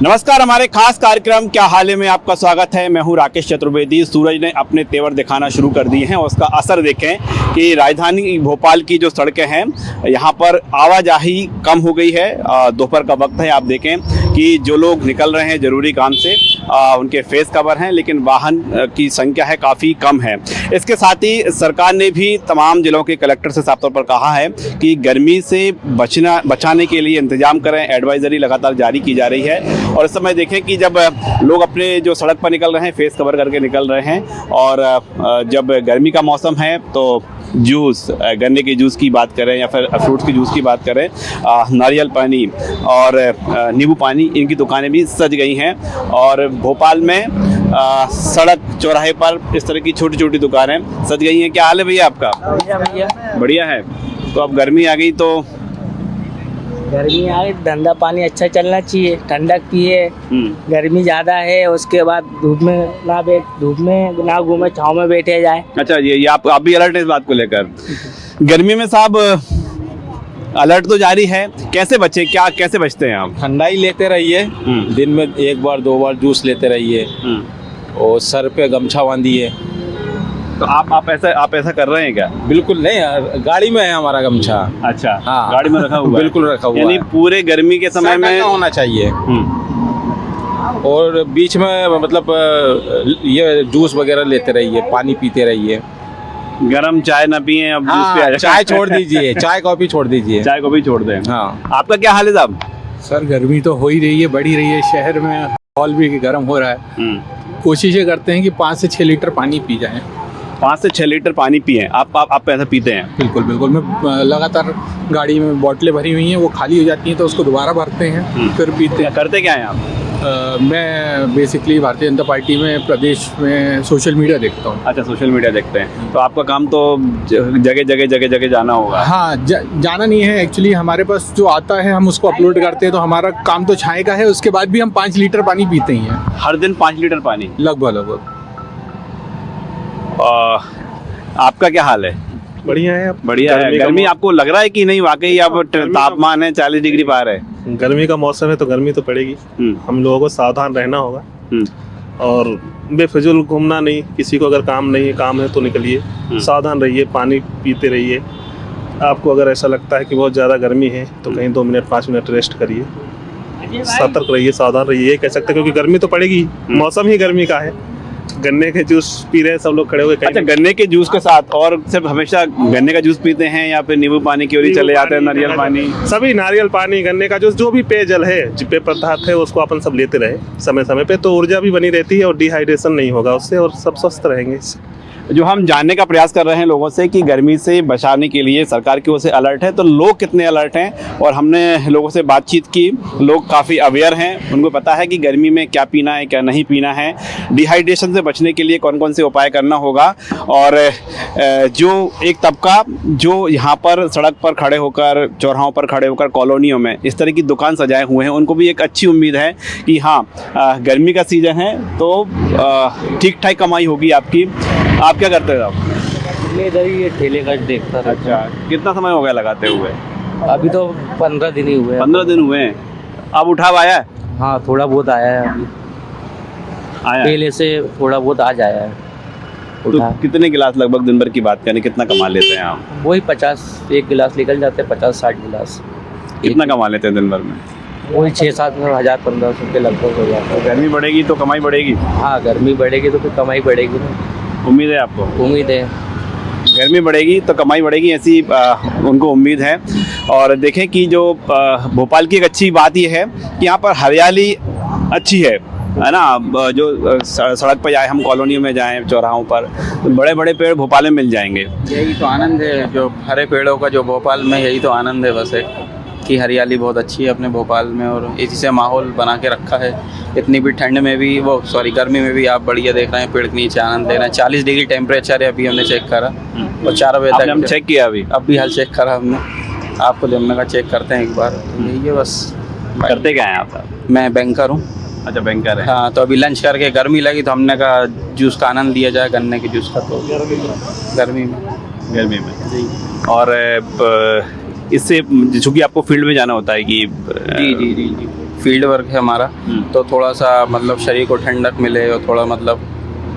नमस्कार, हमारे खास कार्यक्रम क्या हाल है में आपका स्वागत है। मैं हूं राकेश चतुर्वेदी। सूरज ने अपने तेवर दिखाना शुरू कर दिए हैं और उसका असर देखें कि राजधानी भोपाल की जो सड़कें हैं यहां पर आवाजाही कम हो गई है। दोपहर का वक्त है, आप देखें कि जो लोग निकल रहे हैं ज़रूरी काम से उनके फेस कवर हैं, लेकिन वाहन की संख्या है काफ़ी कम है। इसके साथ ही सरकार ने भी तमाम जिलों के कलेक्टर से साफ तौर पर कहा है कि गर्मी से बचाने के लिए इंतजाम करें। एडवाइजरी लगातार जारी की जा रही है और इस समय देखें कि जब लोग अपने जो सड़क पर निकल रहे हैं फेस कवर करके निकल रहे हैं और जब गर्मी का मौसम है तो जूस, गन्ने के जूस की बात करें या फिर फ्रूट्स की जूस की बात करें, नारियल पानी और नींबू पानी, इनकी दुकानें भी सज गई हैं। और भोपाल में सड़क चौराहे पर इस तरह की छोटी छोटी दुकानें सज गई हैं। क्या हाल है भैया आपका? भैया बढ़िया है। तो अब गर्मी आ गई तो गर्मी आ गई, धंधा पानी अच्छा चलना चाहिए, ठंडक पिए। गर्मी ज्यादा है, उसके बाद धूप में ना घूमे, छाँव में बैठे जाए। अच्छा, ये आप भी अलर्ट है इस बात को लेकर? गर्मी में साहब अलर्ट तो जारी है, कैसे बचे, कैसे बचते हैं आप? ठंडा ही लेते रहिए, दिन में एक बार दो बार जूस लेते रहिए और सर पे गमछा बांधिए। तो आप ऐसा कर रहे हैं क्या? बिल्कुल नहीं यार, गाड़ी में है हमारा गमछा। अच्छा, हाँ, गाड़ी में रखा हुआ है। बिल्कुल रखा हुआ यानी है। पूरे गर्मी के समय में होना चाहिए। और बीच में मतलब ये जूस वगैरह लेते रहिए, पानी पीते रहिए। गरम चाय ना पिए, अब जूस पे आ जाए। चाय छोड़ दीजिए, चाय कॉफी छोड़ दीजिए। चाय को भी छोड़ दें। हाँ, आपका क्या हाल है साहब? सर गर्मी तो हो ही रही है, बढ़ी रही है। शहर में माहौल भी गर्म हो रहा है। कोशिश ये करते हैं कि 5 से 6 लीटर पानी पी जाएं। 5 से 6 लीटर पानी पिए। आप ऐसा पीते हैं? बिल्कुल बिल्कुल। मैं लगातार गाड़ी में बोतलें भरी हुई हैं, वो खाली हो जाती हैं तो उसको दोबारा भरते हैं, फिर पीते हैं। करते क्या हैं आप? मैं बेसिकली भारतीय जनता पार्टी में प्रदेश में सोशल मीडिया देखता हूँ। अच्छा, सोशल मीडिया देखते हैं। तो आपका काम तो जगह जाना होगा। हाँ, जाना नहीं है एक्चुअली। हमारे पास जो आता है हम उसको अपलोड करते हैं, तो हमारा काम तो छाए का है। उसके बाद भी हम 5 लीटर पानी पीते ही हैं। हर दिन 5 लीटर पानी लगभग। आपका क्या हाल है? बढ़िया है। बढ़िया है। गर्मी आपको लग रहा है कि नहीं वाकई अब तापमान है 40 डिग्री पार है? गर्मी का मौसम है तो गर्मी तो पड़ेगी। हम लोगों को सावधान रहना होगा और बेफिजुल घूमना नहीं। किसी को अगर काम नहीं है, काम है तो निकलिए, सावधान रहिए, पानी पीते रहिए। आपको अगर ऐसा लगता है कि बहुत ज़्यादा गर्मी है तो कहीं 2 मिनट 5 मिनट रेस्ट करिए। सतर्क रहिए, सावधान रहिए, ये कह सकते हैं, क्योंकि गर्मी तो पड़ेगी। मौसम ही गर्मी का है। गन्ने के जूस पी रहे हैं सब लोग खड़े हुए। अच्छा, गन्ने के जूस के साथ और सिर्फ हमेशा गन्ने का जूस पीते हैं या फिर नींबू पानी की ओर ही चले जाते हैं? नारियल पानी, सभी नारियल पानी, गन्ने का जूस, जो भी पेयजल है, जो पेय पदार्थ है, उसको अपन सब लेते रहे समय समय पे, तो ऊर्जा भी बनी रहती है और डिहाइड्रेशन नहीं होगा उससे, और सब स्वस्थ रहेंगे। जो हम जानने का प्रयास कर रहे हैं लोगों से कि गर्मी से बचाने के लिए सरकार की ओर से अलर्ट है, तो लोग कितने अलर्ट हैं? और हमने लोगों से बातचीत की, लोग काफ़ी अवेयर हैं। उनको पता है कि गर्मी में क्या पीना है, क्या नहीं पीना है, डिहाइड्रेशन से बचने के लिए कौन कौन से उपाय करना होगा। और जो एक तबका जो यहाँ पर सड़क पर खड़े होकर, चौराहों पर खड़े होकर, कॉलोनियों में इस तरह की दुकान सजाए हुए हैं, उनको भी एक अच्छी उम्मीद है कि हाँ, गर्मी का सीज़न है तो ठीक ठाक कमाई होगी आपकी। आप क्या करते हो? मैं इधर ही ये ठेले का देखता था। अच्छा, कितना समय हो गया लगाते हुए? अभी तो 15 दिन ही हुए। 15 दिन हुए हैं। अब उठाव आया है? हाँ, थोड़ा बहुत आया है अभी। आया पहले से थोड़ा बहुत आज आया है। तो कितने गिलास लगभग दिन भर की बात करें, कितना कमा लेते हैं आप? वही 50 एक गिलास निकल जाते हैं, 50-60 गिलास। कितना कमा लेते हैं दिन भर में? वही 6-7 हज़ार 1500 के लगभग हो जाता है। गर्मी बढ़ेगी तो कमाई बढ़ेगी? हाँ, गर्मी बढ़ेगी तो फिर कमाई बढ़ेगी ना। उम्मीद है आपको? उम्मीद है। गर्मी बढ़ेगी तो कमाई बढ़ेगी, ऐसी उनको उम्मीद है। और देखें कि जो भोपाल की एक अच्छी बात ये है कि यहाँ पर हरियाली अच्छी है ना। जो सड़क पर जाए, हम कॉलोनियों में जाएं, चौराहों पर, तो बड़े बड़े पेड़ भोपाल में मिल जाएंगे। यही तो आनंद है, जो हरे पेड़ों का जो भोपाल में, यही तो आनंद है बस, है कि हरियाली बहुत अच्छी है अपने भोपाल में और इसी से माहौल बना के रखा है। इतनी भी ठंड में भी, गर्मी में भी आप बढ़िया देख रहे हैं, पेड़ के नीचे आनंद ले रहे हैं। 40 डिग्री टेम्परेचर है अभी, हमने चेक करा और 4 बजे तक हम चेक किया। अभी हाल चेक करा हमने, आपको जमने का चेक करते हैं एक बार। यही है बस। करते क्या हैं आप? मैं बैंकर हूँ। अच्छा, बैंकर है। हाँ, तो अभी लंच करके गर्मी लगी तो हमने कहा जूस का आनंद लिया जाए, गन्ने के जूस का। तो गर्मी में जी। और इससे चूंकि आपको फील्ड में जाना होता है कि जी फील्ड वर्क है हमारा, तो थोड़ा सा मतलब शरीर को ठंडक मिले और थोड़ा मतलब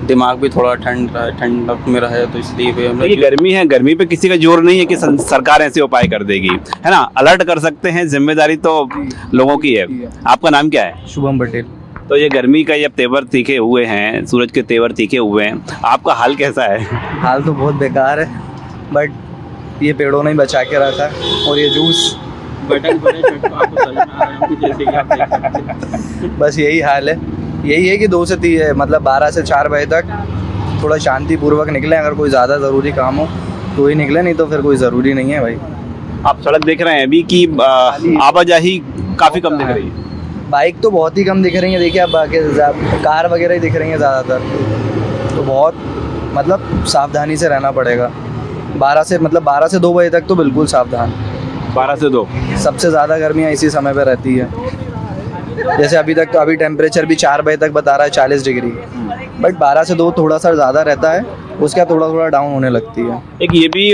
दिमाग भी थोड़ा ठंडक में रहे, तो इसलिए भी हम ये गर्मी है, गर्मी पे किसी का जोर नहीं है कि सरकार ऐसे उपाय कर देगी, है ना। अलर्ट कर सकते हैं, जिम्मेदारी तो लोगों की है। आपका नाम क्या है? शुभम पटेल। तो ये गर्मी का ये तेवर तीखे हुए हैं, सूरज के तेवर तीखे हुए हैं, आपका हाल कैसा है? हाल तो बहुत बेकार है, बट ये पेड़ों ने ही बचा के रखा है। और ये जूस बस यही हाल है। यही है कि 2 से 3 मतलब 12 से 4 बजे तक थोड़ा शांतिपूर्वक निकलें। अगर कोई ज़्यादा ज़रूरी काम हो तो ही निकले, नहीं तो फिर कोई ज़रूरी नहीं है भाई। आप सड़क देख रहे हैं अभी कि आवाजाही काफ़ी कम दिख रही है। बाइक तो बहुत ही कम दिख रही है, देखिए अब आगे कार वगैरह ही दिख रही हैं ज़्यादातर, तो बहुत मतलब सावधानी से रहना पड़ेगा। 12 से 2 बजे तक तो बिल्कुल सावधान। 12 से 2 सबसे ज़्यादा गर्मियाँ इसी समय पे रहती है। जैसे अभी टेम्परेचर भी 4 बजे तक बता रहा है 40 डिग्री, बट 12 से 2 थोड़ा सा ज़्यादा रहता है, उसके बाद थोड़ा डाउन होने लगती है। एक ये भी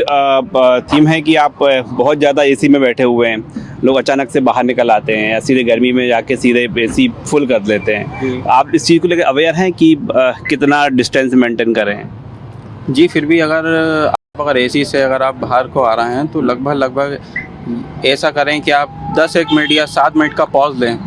थीम है कि आप बहुत ज़्यादा एसी में बैठे हुए हैं, लोग अचानक से बाहर निकल आते हैं या सीधे गर्मी में जाके सीधे एसी फुल कर लेते हैं। आप इस चीज़ को लेकर अवेयर हैं कि कितना डिस्टेंस मेंटेन करें? जी, फिर भी अगर एसी से अगर आप बाहर को आ रहे हैं तो लगभग ऐसा करें कि आप 10-1 मिनट या 7 मिनट का पॉज लें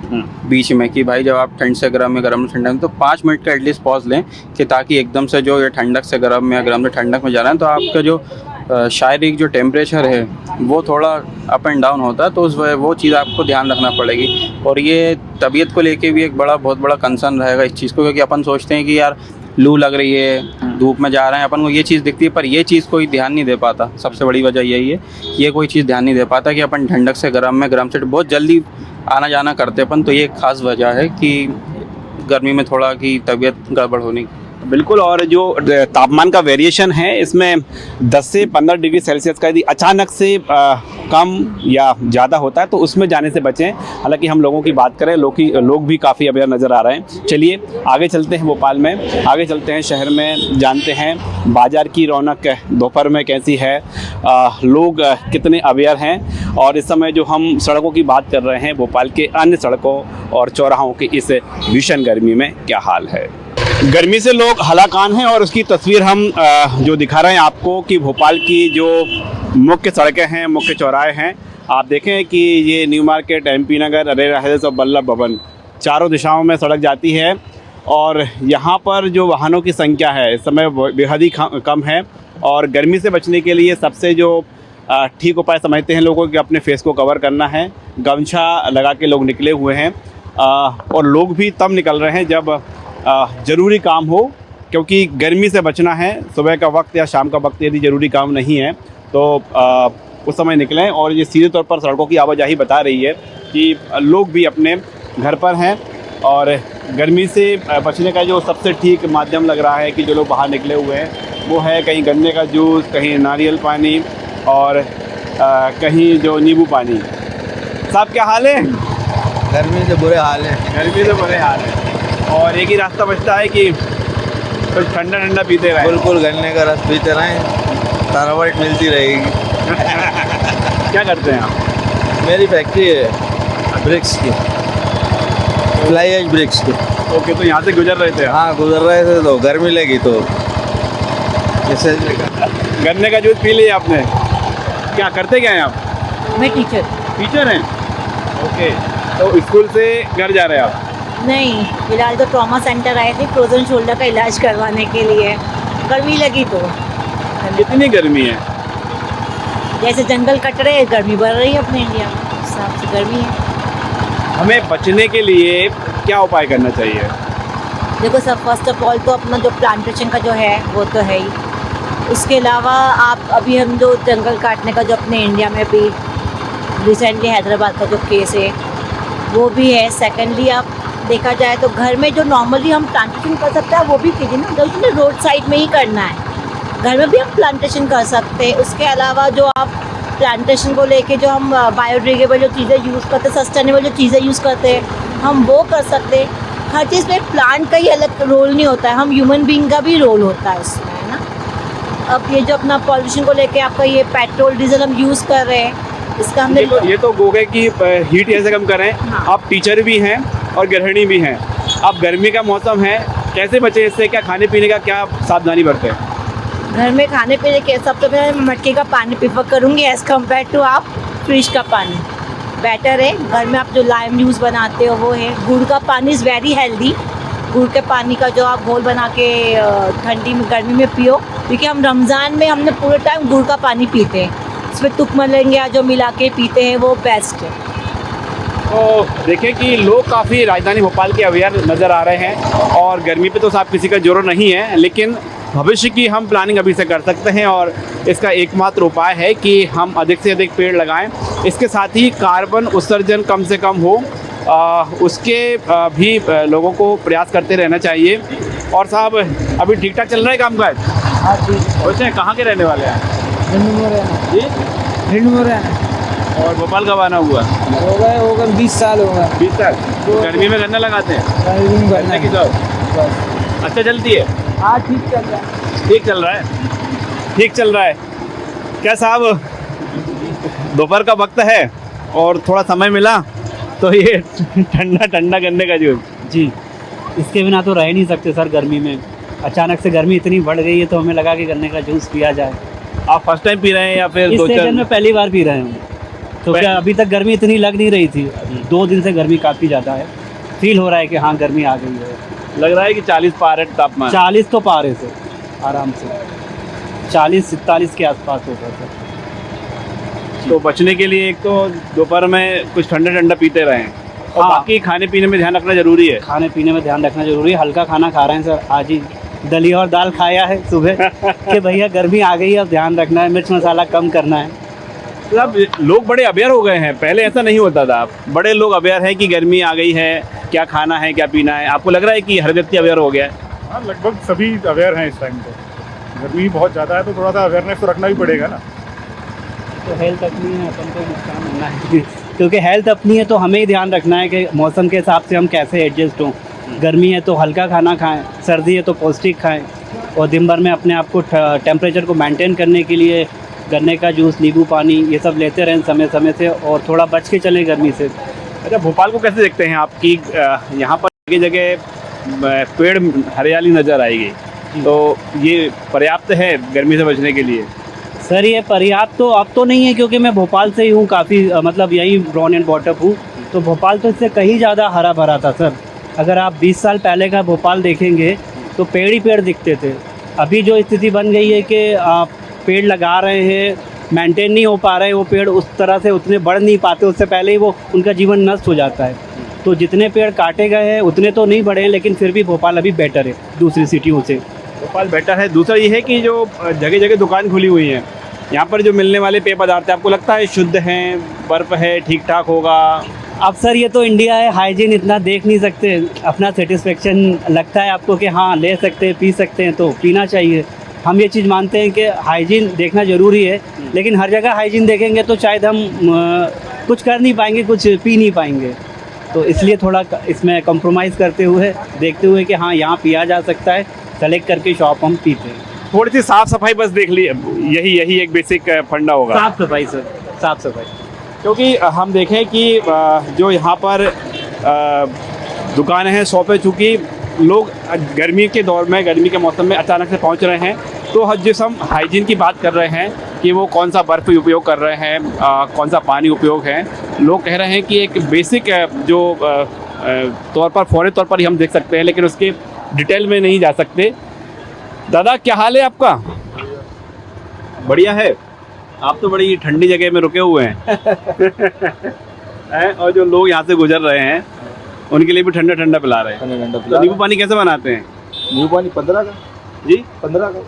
बीच में, कि भाई जब आप ठंड से गर्म में ठंडक में, तो 5 मिनट का एटलीस्ट पॉज लें, कि ताकि एकदम से जो ये ठंडक से गर्म में या गर्म से ठंडक में जा रहे हैं तो आपका जो शारीरिक जो टेम्परेचर है वो थोड़ा अप एंड डाउन होता है, तो वो चीज़ आपको ध्यान रखना पड़ेगी। और ये तबीयत को लेके भी एक बहुत बड़ा कंसर्न रहेगा इस चीज़ को, क्योंकि अपन सोचते हैं कि यार लू लग रही है, धूप में जा रहे हैं, अपन को ये चीज़ दिखती है, पर ये चीज़ कोई ध्यान नहीं दे पाता। सबसे बड़ी वजह यही है, ये कोई चीज़ ध्यान नहीं दे पाता कि अपन ठंडक से गर्म से बहुत जल्दी आना जाना करते अपन, तो ये एक ख़ास वजह है कि गर्मी में थोड़ा की तबीयत गड़बड़ होने की। बिल्कुल। और जो तापमान का वेरिएशन है इसमें 10 से 15 डिग्री सेल्सियस का यदि अचानक से कम या ज़्यादा होता है तो उसमें जाने से बचें। हालांकि हम लोगों की बात करें, लोग भी काफ़ी अवेयर नज़र आ रहे हैं। चलिए आगे चलते हैं, भोपाल में आगे चलते हैं, शहर में जानते हैं बाज़ार की रौनक दोपहर में कैसी है, लोग कितने अवेयर हैं। और इस समय जो हम सड़कों की बात कर रहे हैं, भोपाल के अन्य सड़कों और चौराहों की इस भीषण गर्मी में क्या हाल है। गर्मी से लोग हलाकान हैं और उसकी तस्वीर हम जो दिखा रहे हैं आपको कि भोपाल की जो मुख्य सड़कें हैं, मुख्य चौराहे हैं, आप देखें कि ये न्यू मार्केट, MP नगर, अरेरा हिल्स और बल्लभ भवन, चारों दिशाओं में सड़क जाती है। और यहाँ पर जो वाहनों की संख्या है इस समय बेहद ही कम है। और गर्मी से बचने के लिए सबसे जो ठीक उपाय समझते हैं लोगों कि अपने फेस को कवर करना है, गमछा लगा के लोग निकले हुए हैं। और लोग भी तब निकल रहे हैं जब ज़रूरी काम हो, क्योंकि गर्मी से बचना है। सुबह का वक्त या शाम का वक्त यदि ज़रूरी काम नहीं है तो उस समय निकलें। और ये सीधे तौर पर सड़कों की आवाजाही बता रही है कि लोग भी अपने घर पर हैं। और गर्मी से बचने का जो सबसे ठीक माध्यम लग रहा है कि जो लोग बाहर निकले हुए हैं वो है कहीं गन्ने का जूस, कहीं नारियल पानी और कहीं जो नींबू पानी। साहब क्या हाल है? गर्मी से बुरे हाल है। गर्मी से बुरे हाल है और एक ही रास्ता बचता है कि कुछ ठंडा पीते रहें। बिल्कुल, गन्ने का रस पीते रहें, तरावट मिलती रहेगी। क्या करते हैं आप? मेरी फैक्ट्री है ब्रिक्स की, फ्लाई एज ब्रिक्स की। ओके, तो यहाँ से गुजर रहे थे आप? हाँ, गुजर रहे थे तो गर्मी लगी तो जैसे गन्ने का जूस पी लिया आपने? क्या करते क्या हैं आप? मैं टीचर हैं। ओके, तो स्कूल से घर जा रहे हैं आप? नहीं, फिलहाल तो ट्रॉमा सेंटर आए थे फ्रोजन शोल्डर का इलाज करवाने के लिए। गर्मी लगी तो कितनी गर्मी है? जैसे जंगल कट रहे हैं, गर्मी बढ़ रही है अपने इंडिया में, उस हिसाब से गर्मी है। हमें बचने के लिए क्या उपाय करना चाहिए? देखो सब, फर्स्ट ऑफ ऑल तो अपना जो प्लांटेशन का जो है वो तो है ही। उसके अलावा आप अभी हम जो जंगल काटने का जो अपने इंडिया में भी रिसेंटली हैदराबाद का जो केस है वो भी है। सेकेंडली आप देखा जाए तो घर में जो नॉर्मली हम प्लांटेशन कर सकते हैं वो भी कीजिए ना, गलती रोड साइड में ही करना है, घर में भी हम प्लांटेशन कर सकते हैं। उसके अलावा जो आप प्लांटेशन को लेके जो हम बायोडिग्रेडेबल जो चीज़ें यूज़ करते हैं, सस्टेनेबल जो चीज़ें यूज़ करते हैं, हम वो कर सकते हैं। हर चीज़ में प्लांट का ही अलग रोल नहीं होता है, हम ह्यूमन बीइंग का भी रोल होता है इसमें, है ना। अब ये जो अपना पॉल्यूशन को लेके आपका ये पेट्रोल डीजल हम यूज़ कर रहे हैं, इसका हमने ये तो गो गए कि हीट कैसे कम करें। हाँ। आप टीचर भी हैं और गृहिणी भी हैं। अब गर्मी का मौसम है, कैसे बचे इससे, क्या खाने पीने का क्या सावधानी बरतें? घर में खाने पीने के सबसे पहले मैं मटके का पानी प्रीफर करूँगी एज़ कम्पेयर टू आप फ्रिज का पानी बेटर है। घर में आप जो लाइम जूस बनाते हो वो है। गुड़ का पानी इज़ वेरी हेल्दी। गुड़ के पानी का जो आप घोल बना के ठंडी में गर्मी में पियो, क्योंकि हम रमज़ान में हमने पूरे टाइम गुड़ का पानी पीते हैं। इसमें तुक मलेंगे या जो मिला के पीते हैं वो बेस्ट है। तो देखें कि लोग काफ़ी राजधानी भोपाल के अवेयर नज़र आ रहे हैं और गर्मी पे तो साहब किसी का जोर नहीं है, लेकिन भविष्य की हम प्लानिंग अभी से कर सकते हैं और इसका एकमात्र उपाय है कि हम अधिक से अधिक पेड़ लगाएं। इसके साथ ही कार्बन उत्सर्जन कम से कम हो, उसके भी लोगों को प्रयास करते रहना चाहिए। और साहब अभी ठीक ठाक चल रहा है काम काज? हाँ ठीक वैसे कहाँ के रहने वाले हैं जी? हिंड में रहना और भोपाल कब आना हुआ? हो गए 20 साल हो गए। 20 साल। गर्मी में गन्ना लगाते हैं? गन्ने की जॉब अच्छा चलती है? हाँ ठीक चल रहा है। ठीक चल रहा है, ठीक चल रहा है। क्या साहब दोपहर का वक्त है और थोड़ा समय मिला तो ये ठंडा ठंडा गन्ने का जूस। जी, इसके बिना तो रह नहीं सकते सर। गर्मी में अचानक से गर्मी इतनी बढ़ गई है तो हमें लगा कि गन्ने का जूस पिया जाए। आप फर्स्ट टाइम पी रहे हैं या फिर इस दो चार? सीजन में पहली बार पी रहे हैं। तो क्या अभी तक गर्मी इतनी लग नहीं रही थी, 2 दिन से गर्मी काफ़ी ज़्यादा है। फील हो रहा है कि हाँ गर्मी आ गई है। लग रहा है कि 40 पार है तापमान। 40 तो पार है सर, आराम से 40-47 के आसपास होगा सर। तो बचने के लिए एक तो दोपहर में कुछ ठंडा ठंडा पीते रहें और हाँ। बाकी खाने पीने में ध्यान रखना जरूरी है। खाने पीने में ध्यान रखना जरूरी है। हल्का खाना खा रहे हैं सर। आज ही दलिया और दाल खाया है सुबह कि भैया गर्मी आ गई है, अब ध्यान रखना है, मिर्च मसाला कम करना है। मतलब लोग बड़े अवेयर हो गए हैं, पहले ऐसा नहीं होता था। बड़े लोग अवेयर हैं कि गर्मी आ गई है, क्या खाना है क्या पीना है। आपको लग रहा है कि हर व्यक्ति अवेयर हो गया है? हाँ, लगभग सभी अवेयर हैं इस टाइम पे। गर्मी बहुत ज़्यादा है तो थोड़ा सा अवेयरनेस तो रखना ही पड़ेगा ना। तो हेल्थ अपनी है, अपन को नुकसान होना है क्योंकि हेल्थ अपनी है तो हमें ही ध्यान रखना है कि मौसम के हिसाब से हम कैसे एडजस्ट हों। गर्मी है तो हल्का खाना खाएं, सर्दी है तो पौष्टिक खाएं और दिन भर में अपने आप को टेम्परेचर को मेंटेन करने के लिए गन्ने का जूस, नींबू पानी ये सब लेते रहें समय समय से और थोड़ा बच के चलें गर्मी से। अच्छा, भोपाल को कैसे देखते हैं आप कि यहाँ पर जगह जगह पेड़ हरियाली नज़र आएगी, तो ये पर्याप्त है गर्मी से बचने के लिए? सर ये पर्याप्त तो अब तो नहीं है क्योंकि मैं भोपाल से ही हूँ, काफ़ी मतलब यही ब्रॉन एंड बॉटअप हूँ। तो भोपाल तो इससे कहीं ज़्यादा हरा भरा था सर। अगर आप 20 साल पहले का भोपाल देखेंगे तो पेड़ ही पेड़ दिखते थे। अभी जो स्थिति बन गई है कि आप पेड़ लगा रहे हैं, मेंटेन नहीं हो पा रहे, वो पेड़ उस तरह से उतने बढ़ नहीं पाते, उससे पहले ही वो उनका जीवन नष्ट हो जाता है। तो जितने पेड़ काटे गए हैं उतने तो नहीं बढ़े हैं, लेकिन फिर भी भोपाल अभी बेटर है दूसरी सिटियों से। भोपाल बेटर है। दूसरा ये है कि जो जगह जगह दुकान खुली हुई हैं, यहाँ पर जो मिलने वाले पेय पदार्थ हैं आपको लगता है शुद्ध हैं, बर्फ़ है, ठीक ठाक होगा? अब सर ये तो इंडिया है, हाइजीन इतना देख नहीं सकते। अपना सेटिस्फेक्शन लगता है आपको कि हाँ ले सकते हैं, पी सकते हैं तो पीना चाहिए। हम ये चीज़ मानते हैं कि हाइजीन देखना ज़रूरी है, लेकिन हर जगह हाइजीन देखेंगे तो शायद हम कुछ कर नहीं पाएंगे, कुछ पी नहीं पाएंगे। तो इसलिए थोड़ा इसमें कंप्रोमाइज़ करते हुए देखते हुए कि हाँ यहाँ पिया जा सकता है, सेलेक्ट करके शॉप हम पीते हैं। थोड़ी सी साफ़ सफाई बस देख ली, यही एक बेसिक फंडा होगा। साफ़ सफाई सर, साफ़ सफाई। क्योंकि हम देखें कि जो यहाँ पर दुकानें हैं, शॉपें, चूँकि लोग गर्मी के दौर में, गर्मी के मौसम में अचानक से पहुँच रहे हैं, तो जिस हम हाइजीन की बात कर रहे हैं कि वो कौन सा बर्फ़ उपयोग कर रहे हैं, कौन सा पानी उपयोग है, लोग कह रहे हैं कि एक बेसिक जो तौर पर फौरी तौर पर ही हम देख सकते हैं, लेकिन उसके डिटेल में नहीं जा सकते। दादा क्या हाल है आपका? बढ़िया है। आप तो बड़ी ठंडी जगह में रुके हुए हैं और जो लोग यहाँ से गुजर रहे हैं उनके लिए भी ठंडा ठंडा पिला रहे हैं। तो नींबू पानी कैसे बनाते हैं? नींबू पानी 15 का जी? 15 का।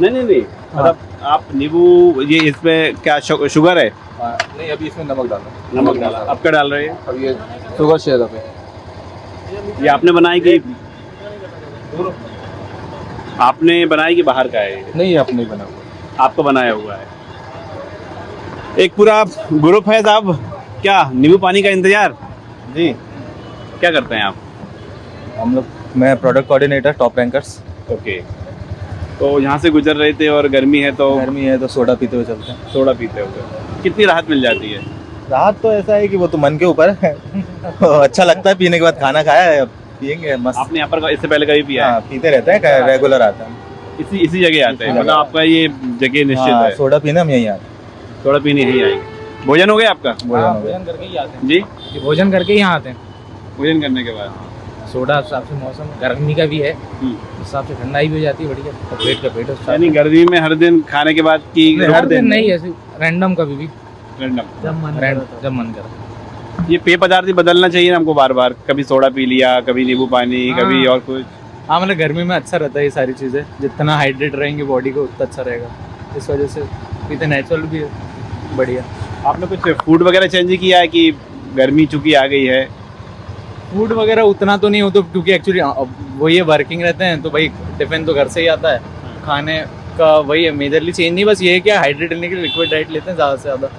नहीं मतलब आप नींबू, ये इसमें क्या शुगर है? नहीं, अभी इसमें नमक डाला। नमक डाला। अब क्या डाल रहे हैं? अब ये शुगर सिरप है। ये आपने बनाई कि आपने बनाई कि बाहर का है? नहीं, आपने ही बना हुआ। आपको बनाया हुआ है। एक पूरा ग्रुप है साहब, क्या नींबू पानी का इंतजार? जी। क्या करते हैं आप? हम लोग, मैं product coordinator, top rankers. Okay. तो यहाँ से गुजर रहे थे और गर्मी है तो गर्मी है तो सोडा पीते हुए चलते हैं। सोडा पीते हुए। कितनी राहत मिल जाती है? राहत तो ऐसा है कि वो तो मन के ऊपर है अच्छा लगता है पीने के बाद, खाना खाया है, अब पियेंगे मस्त। आपने यहाँ पर इससे पहले कभी पिया है? हाँ, पीते रहते हैं, रेगुलर आता है। इसी जगह आते हैं, मतलब आपका ये जगह निश्चित हाँ, है? सोडा पीना हम यहीं आते हैं। सोडा पीने यहीं आएंगे। भोजन हो गया आपका? भोजन करके ही आते जी, हैं, भोजन करके ही यहाँ आते हैं। भोजन करने के बाद सोडा हिसाब से मौसम गर्मी का भी है, उस हिसाब से ठंडाई भी हो जाती है बढ़िया, और पेट का पेट है। यानी गर्मी में हर दिन खाने के बाद की? हर दिन नहीं, ऐसे रैंडम कभी भी, रैंडम, जब मन करे। ये पेय पदार्थ ही बदलना चाहिए ना हमको बार बार, कभी सोडा पी लिया, कभी नींबू पानी, कभी और कुछ। हाँ मतलब गर्मी में अच्छा रहता है ये सारी चीज़ें, जितना हाइड्रेट रहेंगे बॉडी को उतना अच्छा रहेगा, इस वजह से पीते, नेचुरल भी है, बढ़िया। आपने कुछ फूड वगैरह चेंज किया है कि गर्मी चूंकि आ गई है? फूड वगैरह उतना तो नहीं हो, तो क्योंकि एक्चुअली वो ये वर्किंग रहते हैं तो भाई टिफिन तो घर से ही आता है, खाने का वही है मेजरली चेंज नहीं, बस ये है कि हाइड्रेट रहने के लिए लिक्विड डाइट लेते हैं ज़्यादा से ज़्यादा,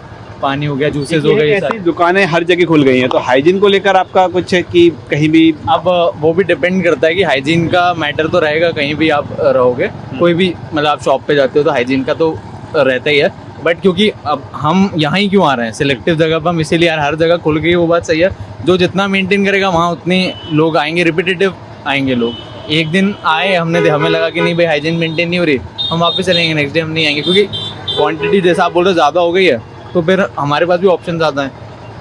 पानी हो गया, जूसेस हो गए। ऐसी दुकानें हर जगह खुल गई हैं, तो हाइजीन को लेकर आपका कुछ है कि कहीं भी? अब वो भी डिपेंड करता है कि हाइजीन का मैटर तो रहेगा, कहीं भी आप रहोगे, कोई भी मतलब आप शॉप पे जाते हो तो हाइजीन का तो रहता ही है, बट क्योंकि अब हम यहाँ ही क्यों आ रहे हैं सिलेक्टिव जगह पर, हम इसीलिए यार हर जगह खुल गई, वो बात सही है, जो जितना मेंटेन करेगा वहाँ उतने लोग आएंगे, रिपीटेटिव आएंगे लोग। एक दिन आए हमने, हमें लगा कि नहीं भाई हाइजीन मेंटेन नहीं हो रही, हम वापस चलेंगे, नेक्स्ट डे हम नहीं आएंगे, क्योंकि क्वांटिटी जैसा आप बोल रहे हो ज़्यादा हो गई है, तो फिर हमारे पास भी ऑप्शन ज़्यादा है,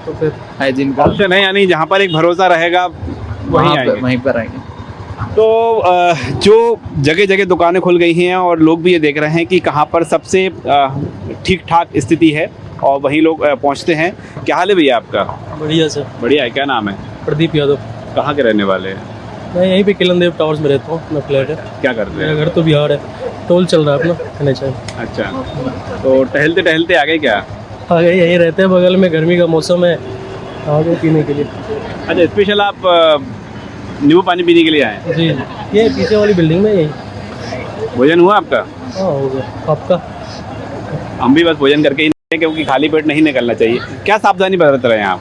तो फिर हाइजीन का ऑप्शन है, यानी जहाँ पर एक भरोसा रहेगा वहीं पर आएंगे। तो जो जगह जगह दुकानें खुल गई हैं और लोग भी ये देख रहे हैं कि कहाँ पर सबसे ठीक ठाक स्थिति है और वहीं लोग पहुँचते हैं। क्या हाल है भैया आपका? बढ़िया सर। बढ़िया है। क्या नाम है? प्रदीप यादव। कहाँ के रहने वाले हैं? मैं यहीं पे किलनदेव टावर्स में रहता हूँ, अपना फ्लैट है। क्या करते हैं? मेरा घर तो बिहार है, टोल चल रहा है अपना NH। अच्छा, तो टहलते टहलते आ गए क्या? आ गए, यहीं रहते हैं, बगल में, गर्मी का मौसम है, आ गए पीने के लिए। अच्छा, स्पेशल आप नींबू पानी पीने के लिए आए? जी, ये पीछे वाली बिल्डिंग में यही। भोजन हुआ आपका? हाँ हो गया, आपका? हम भी बस भोजन करके ही निकले, क्योंकि खाली पेट नहीं निकलना चाहिए। क्या सावधानी बरत रहे हैं आप?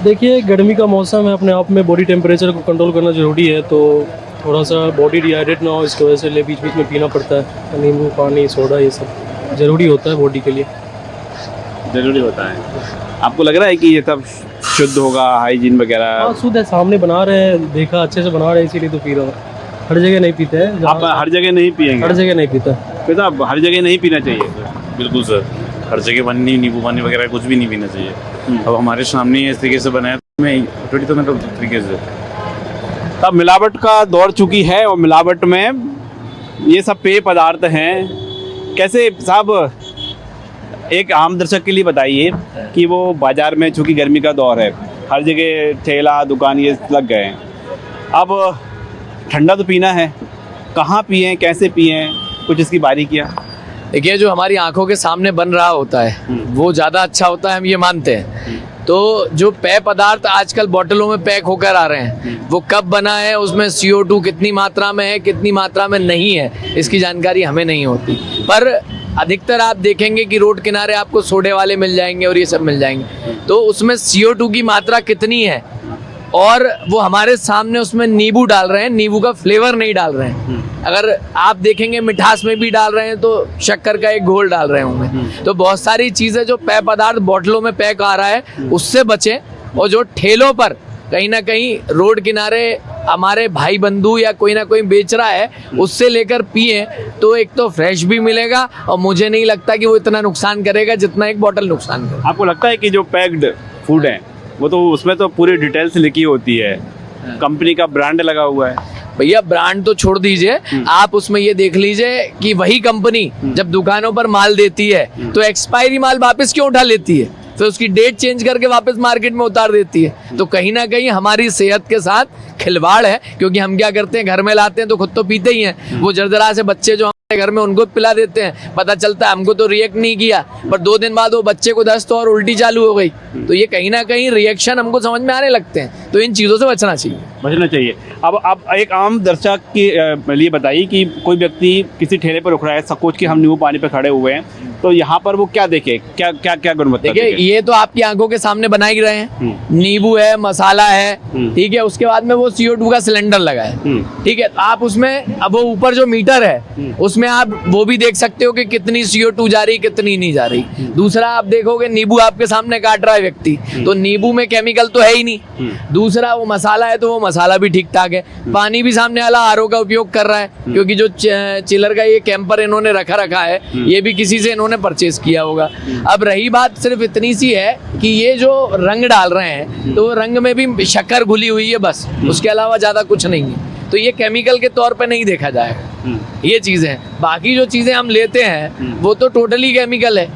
देखिए गर्मी का मौसम है, अपने आप में बॉडी टेम्परेचर को कंट्रोल करना ज़रूरी है, तो थोड़ा सा बॉडी डिहाइड्रेट ना हो इसकी वजह से बीच बीच में पीना पड़ता है, नींबू पानी, सोडा, ये सब ज़रूरी होता है बॉडी के लिए। ज़रूरी होता है। आपको लग रहा है कि ये सब शुद्ध होगा, हाइजीन वगैरह? हाँ शुद्ध है, सामने बना रहे हैं, देखा अच्छे से बना रहे हैं, इसीलिए तो पी रहा हूँ। हर जगह नहीं पीते हैं। आप हर जगह नहीं पिएंगे? हर जगह नहीं पीता। फिर साहब हर जगह नहीं पीना चाहिए? बिल्कुल सर, हर जगह पानी, नींबू पानी वगैरह कुछ भी नहीं पीना चाहिए। अब हमारे सामने ही इस तरीके से बनाया, मैं थोड़ी तो मतलब तरीके से। अब मिलावट का दौर चुकी है और मिलावट में ये सब पेय पदार्थ हैं, कैसे साहब एक आम दर्शक के लिए बताइए कि वो बाज़ार में, चूँकि गर्मी का दौर है, हर जगह ठेला दुकान ये लग गए हैं, अब ठंडा तो पीना है, कहाँ पिएं, कैसे पिएं, कुछ इसकी बारीकियाँ? देखिए जो हमारी आंखों के सामने बन रहा होता है वो ज़्यादा अच्छा होता है, हम ये मानते हैं। तो जो पेय पदार्थ आजकल बोतलों में पैक होकर आ रहे हैं, वो कब बना है, उसमें CO2 कितनी मात्रा में है, कितनी मात्रा में नहीं है, इसकी जानकारी हमें नहीं होती। पर अधिकतर आप देखेंगे कि रोड किनारे आपको सोडे वाले मिल जाएंगे और ये सब मिल जाएंगे, तो उसमें CO2 की मात्रा कितनी है, और वो हमारे सामने उसमें नींबू डाल रहे हैं, नींबू का फ्लेवर नहीं डाल रहे हैं। अगर आप देखेंगे मिठास में भी डाल रहे हैं तो शक्कर का एक घोल डाल रहे होंगे। तो बहुत सारी चीज़ें जो पेय पदार्थ बोतलों में पैक आ रहा है उससे बचें, और जो ठेलों पर कहीं ना कहीं रोड किनारे हमारे भाई बंधु या कोई ना कोई बेच रहा है उससे लेकर पिए, तो एक तो फ्रेश भी मिलेगा और मुझे नहीं लगता कि वो इतना नुकसान करेगा जितना एक बोतल नुकसान करेगा। आपको लगता है कि जो पैक्ड फूड है वो तो उसमें तो पूरी डिटेल्स लिखी होती है, कंपनी का ब्रांड लगा हुआ है? भैया ब्रांड तो छोड़ दीजिए, आप उसमें ये देख लीजिए कि वही कंपनी जब दुकानों पर माल देती है तो एक्सपायरी माल वापस क्यों उठा लेती है, फिर उसकी डेट चेंज करके वापस मार्केट में उतार देती है। तो कहीं ना कहीं हमारी सेहत के साथ खिलवाड़ है, क्योंकि हम क्या करते हैं, घर में लाते हैं तो खुद तो पीते ही हैं, वो जरजरा से बच्चे जो हमारे घर में उनको पिला देते हैं, पता चलता है हमको तो रिएक्ट नहीं किया, पर 2 दिन बाद वो बच्चे को दस्त और उल्टी चालू हो गई। तो ये कहीं ना कहीं रिएक्शन हमको समझ में आने लगते हैं। तो इन चीज़ों से बचना चाहिए। बचना चाहिए। अब एक आम दर्शक के लिए बताइए कि कोई व्यक्ति किसी ठेले पर रुक रहा है, सकोच के हम नींबू पानी पे खड़े हुए हैं, तो यहाँ पर वो क्या देखे, क्या क्या क्या गुणवत्ता देखिए देखे? ये तो आपकी आंखों के सामने बना ही रहे हैं, नींबू है, मसाला है, ठीक है, उसके बाद में वो CO2 का सिलेंडर लगा है, ठीक है, आप उसमें अब वो ऊपर जो मीटर है उसमें आप वो भी देख सकते हो कि कितनी CO2 जा रही, कितनी नहीं जा रही। दूसरा आप देखोगे नींबू आपके सामने काट रहा है व्यक्ति, तो नींबू में केमिकल तो है ही नहीं। दूसरा वो मसाला है तो वो मसाला भी ठीक ठाक है। पानी भी सामने वाला RO का उपयोग कर रहा है, क्योंकि जो चिलर का ये कैंपर इन्होंने रखा है ये भी किसी से इन्होंने परचेज किया होगा। अब रही बात सिर्फ इतनी सी है कि ये जो रंग डाल रहे हैं तो रंग में भी शक्कर घुली हुई है बस, उसके अलावा ज्यादा कुछ नहीं है, तो ये केमिकल के तौर पे नहीं देखा जाएगा। ये चीजें हैं, बाकी जो चीजें हम लेते हैं वो तो टोटली केमिकल है।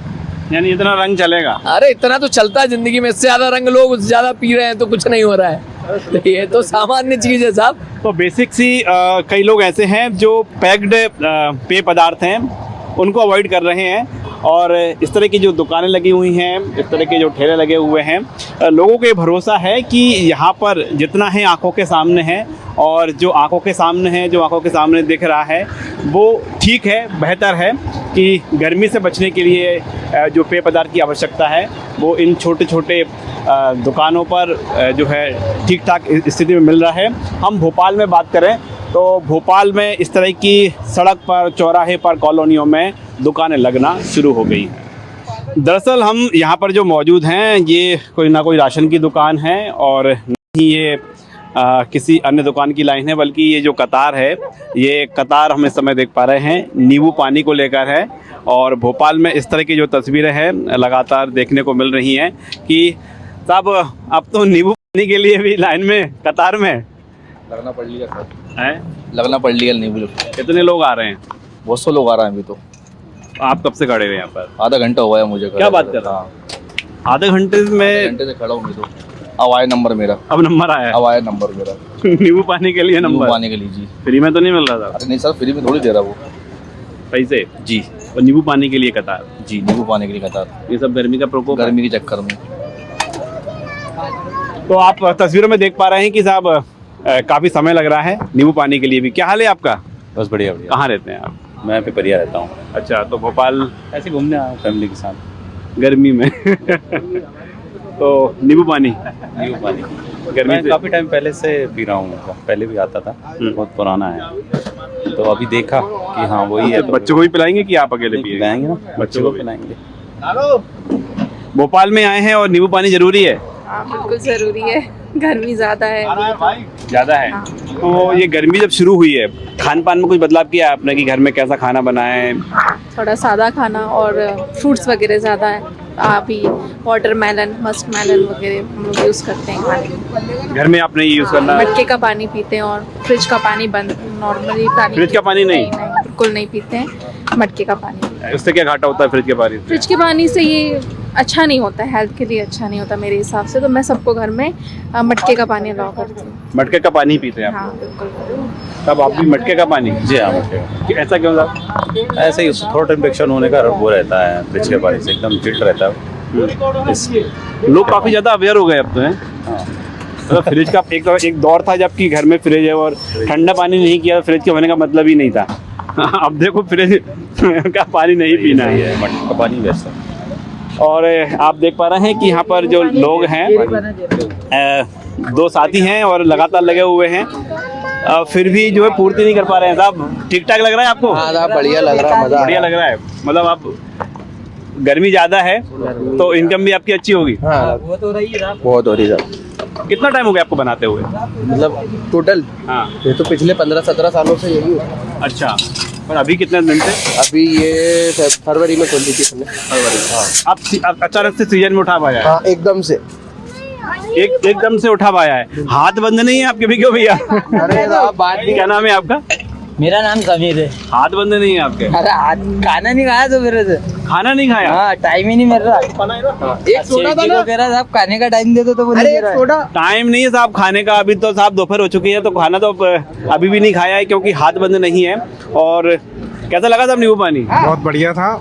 यानी इतना रंग चलेगा? अरे इतना तो चलता है जिंदगी में, इससे ज्यादा रंग लोग उससे ज्यादा पी रहे हैं तो कुछ नहीं हो रहा है, तो ये तो सामान्य चीज है साहब। तो बेसिक सी कई लोग ऐसे हैं जो पैक्ड पेय पदार्थ हैं उनको अवॉइड कर रहे हैं, और इस तरह की जो दुकानें लगी हुई हैं, इस तरह के जो ठेले लगे हुए हैं, लोगों को ये भरोसा है कि यहाँ पर जितना है आंखों के सामने है, और जो आंखों के सामने है, जो आंखों के सामने दिख रहा है वो ठीक है, बेहतर है कि गर्मी से बचने के लिए जो पेय पदार्थ की आवश्यकता है वो इन छोटे छोटे दुकानों पर जो है ठीक ठाक स्थिति में मिल रहा है। हम भोपाल में बात करें तो भोपाल में इस तरह की सड़क पर, चौराहे पर, कॉलोनियों में दुकानें लगना शुरू हो गई हैं। दरअसल हम यहाँ पर जो मौजूद हैं ये कोई ना कोई राशन की दुकान है, और नहीं ये किसी अन्य दुकान की लाइन है, बल्कि ये जो कतार है, ये कतार हम इस समय देख पा रहे हैं नींबू पानी को लेकर है। और भोपाल में इस तरह की जो तस्वीरें हैं लगातार देखने को मिल रही हैं कि साहब अब तो नींबू पानी के लिए भी लाइन में, कतार में लगना पड़ लिया सर, है, लगना पड़ लिया नींबू। कितने लोग आ रहे हैं? बहुत से लोग आ रहे हैं अभी तो। आप कब से खड़े हुए यहाँ पर? आधा घंटा हुआ है मुझे। क्या बात कर रहा हूँ? आधे घंटे में? घंटे से खड़ा हूँ मैं तो। अब आया नंबर मेरा। अब नंबर आया? अब आया नंबर मेरा। नींबू पानी के लिए नंबर? नींबू पानी के लिए जी। फ्री में तो नहीं मिल रहा था? अरे नहीं सर, फ्री में थोड़ी दे रहा वो, पैसे जी। और नींबू पानी के लिए कतार? जी, नींबू पानी के लिए कतार। ये सब गर्मी का प्रकोप, गर्मी के चक्कर में। तो आप तस्वीरों में देख पा रहे हैं कि साहब काफ़ी समय लग रहा है नींबू पानी के लिए भी। क्या हाल है आपका? बस बढ़िया बढ़िया। कहाँ रहते हैं आप? मैं पिपरिया रहता हूँ। अच्छा, तो भोपाल ऐसे घूमने आया फैमिली के साथ गर्मी में तो नींबू पानी गर्मी मैं काफ़ी टाइम पहले से पी रहा हूँ, पहले भी आता था, बहुत पुराना है, तो अभी देखा कि हाँ वही है। तो बच्चों को भी पिलाएंगे कि आप अकेले पिलाएंगे ना? बच्चों को पिलाएंगे। भोपाल में आए हैं और नींबू पानी जरूरी है? हाँ बिल्कुल ज़रूरी है, गर्मी ज़्यादा है। ज़्यादा है? हाँ। तो ये गर्मी जब शुरू हुई है, खान पान में कुछ बदलाव किया है आपने कि घर में कैसा खाना बनाए? थोड़ा सादा खाना और फ्रूट्स वगैरह ज़्यादा है। अभी वाटरमेलन, मस्क मेलन वगैरह हम लोग यूज़ करते हैं खाने में। घर में आपने ये यूज़ करना? मटके का पानी पीते हैं, और फ्रिज का पानी बंद, नॉर्मली पानी। फ्रिज का पानी नहीं? बिल्कुल नहीं पीते हैं, मटके का पानी। उससे क्या घाटा होता है फ्रिज के पानी से? फ्रिज के पानी से ये अच्छा नहीं होता, हेल्थ के लिए अच्छा नहीं होता मेरे हिसाब से, तो मैं सबको घर में मटके का पानी अलाउ करती हूँ। मटके का पानी पीते हैं आप? हाँ बिल्कुल। तब आप भी मटके का पानी? जी हाँ, मटके का। ऐसा क्यों साहब? ऐसे ही थोड़ा इन्फेक्शन होने का वो रहता है, फ्रिज के पानी से एकदम चिल्ड रहता है। लोग काफ़ी ज़्यादा अवेयर हो गए अब तो हैं। मतलब फ्रिज का एक दौर था जबकि घर में फ्रिज है और ठंडा पानी नहीं किया, फ्रिज के होने का मतलब ही नहीं था। अब देखो फ्रिज का पानी नहीं पीना है, मटके का पानी वैसा। और आप देख पा रहे हैं कि यहाँ पर जो लोग हैं, दो साथी हैं और लगातार लगे हुए हैं, फिर भी जो है पूर्ति नहीं कर पा रहे हैं। साहब ठीक ठाक लग रहा है आपको? हाँ बढ़िया लग रहा है, मजा बढ़िया लग रहा है। मतलब आप गर्मी ज़्यादा है तो इनकम भी आपकी अच्छी होगी? हाँ बहुत हो रही है। कितना टाइम हो गया आपको बनाते हुए? मतलब टोटल? हाँ ये तो पिछले 15-17 सालों से यही है। अच्छा, और अभी कितने दिन से? अभी ये फरवरी में खोली थी हमने। फरवरी? आप अचानक से सीजन में उठा पाया है? हाँ एकदम से, एकदम से उठा पाया है। हाथ बंद नहीं है आपके भी क्यों भैया? अरे आप बात नहीं। क्या नाम है आपका? मेरा नाम समीर है। हाथ बंद नहीं है आपके? अरे खाना नहीं खाया तो मेरे से। खाना नहीं खाया? हाँ, टाइम ही नहीं मिल रहा। एक सोडा था ना, कह रहा साहब खाने का टाइम दे दो, तो अरे एक सोडा। टाइम नहीं है साहब खाने का, अभी तो साहब दोपहर हो चुकी है, तो खाना तो अभी भी नहीं खाया है क्योंकि हाथ बंद नहीं है। और कैसा लगा साहब नींबू पानी? बहुत बढ़िया था।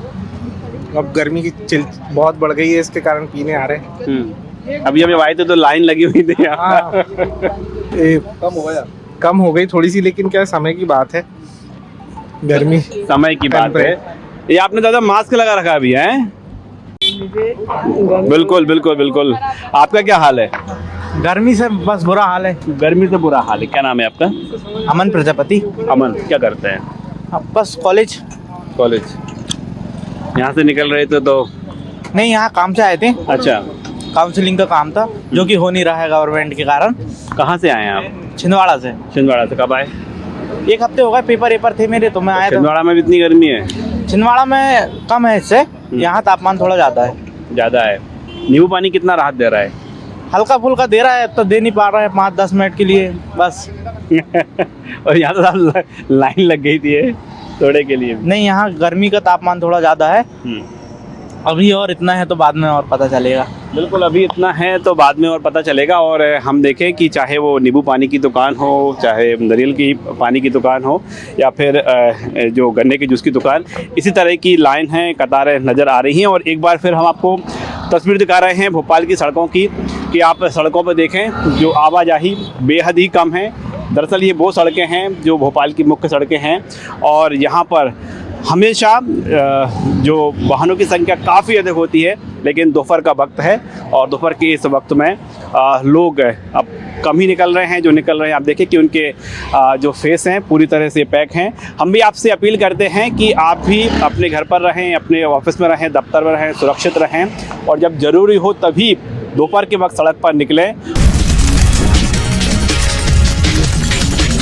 अब गर्मी की चिल बहुत बढ़ गई है, इसके कारण पीने आ रहे हैं। अभी हमें आए थे तो लाइन लगी हुई थी यहाँ। कम हो गई थोड़ी सी, लेकिन क्या समय की बात है, गर्मी समय की बात है। ये आपने दादा मास्क लगा रखा अभी है? बिल्कुल बिल्कुल बिल्कुल। आपका क्या हाल है? गर्मी से बस बुरा हाल है। गर्मी से बुरा हाल है। क्या नाम है आपका? अमन प्रजापति। अमन, क्या करते हैं? बस कॉलेज। कॉलेज। यहाँ से निकल रहे थे तो? नहीं, यहाँ काम से आए थे। अच्छा। काउंसलिंग का काम था जो कि हो नहीं रहा है गवर्नमेंट के कारण। कहाँ से आए हैं आप? छिंदवाड़ा से। छिंदवाड़ा से कब आए? 1 हफ्ते हो गए, पेपर थे मेरे, तो मैं आया था। छिंदवाड़ा में भी इतनी गर्मी है? छिंदवाड़ा में कम है इससे, यहाँ तापमान थोड़ा ज़्यादा है। ज़्यादा है। नींबू पानी कितना राहत दे रहा है? हल्का फुल्का दे रहा है, तो दे नहीं पा रहा है 5-10 मिनट के लिए बस। और यहाँ तो साहब लाइन लग गई थी थोड़े के लिए। नहीं, यहाँ गर्मी का तापमान थोड़ा ज़्यादा है अभी, और इतना है तो बाद में और पता चलेगा। बिल्कुल, अभी इतना है तो बाद में और पता चलेगा। और हम देखें कि चाहे वो नींबू पानी की दुकान हो, चाहे नारियल की पानी की दुकान हो, या फिर जो गन्ने के जूस की दुकान, इसी तरह की लाइन है, कतारें नज़र आ रही हैं। और एक बार फिर हम आपको तस्वीर दिखा रहे हैं भोपाल की सड़कों की, कि आप सड़कों पर देखें जो आवाजाही बेहद ही कम है। दरअसल ये वो सड़कें हैं जो भोपाल की मुख्य सड़कें हैं, और यहाँ पर हमेशा जो वाहनों की संख्या काफ़ी अधिक होती है, लेकिन दोपहर का वक्त है और दोपहर के इस वक्त में लोग अब कम ही निकल रहे हैं। जो निकल रहे हैं आप देखें कि उनके जो फेस हैं पूरी तरह से पैक हैं। हम भी आपसे अपील करते हैं कि आप भी अपने घर पर रहें, अपने ऑफिस में रहें, दफ्तर में रहें, सुरक्षित रहें, और जब ज़रूरी हो तभी दोपहर के वक्त सड़क पर निकलें।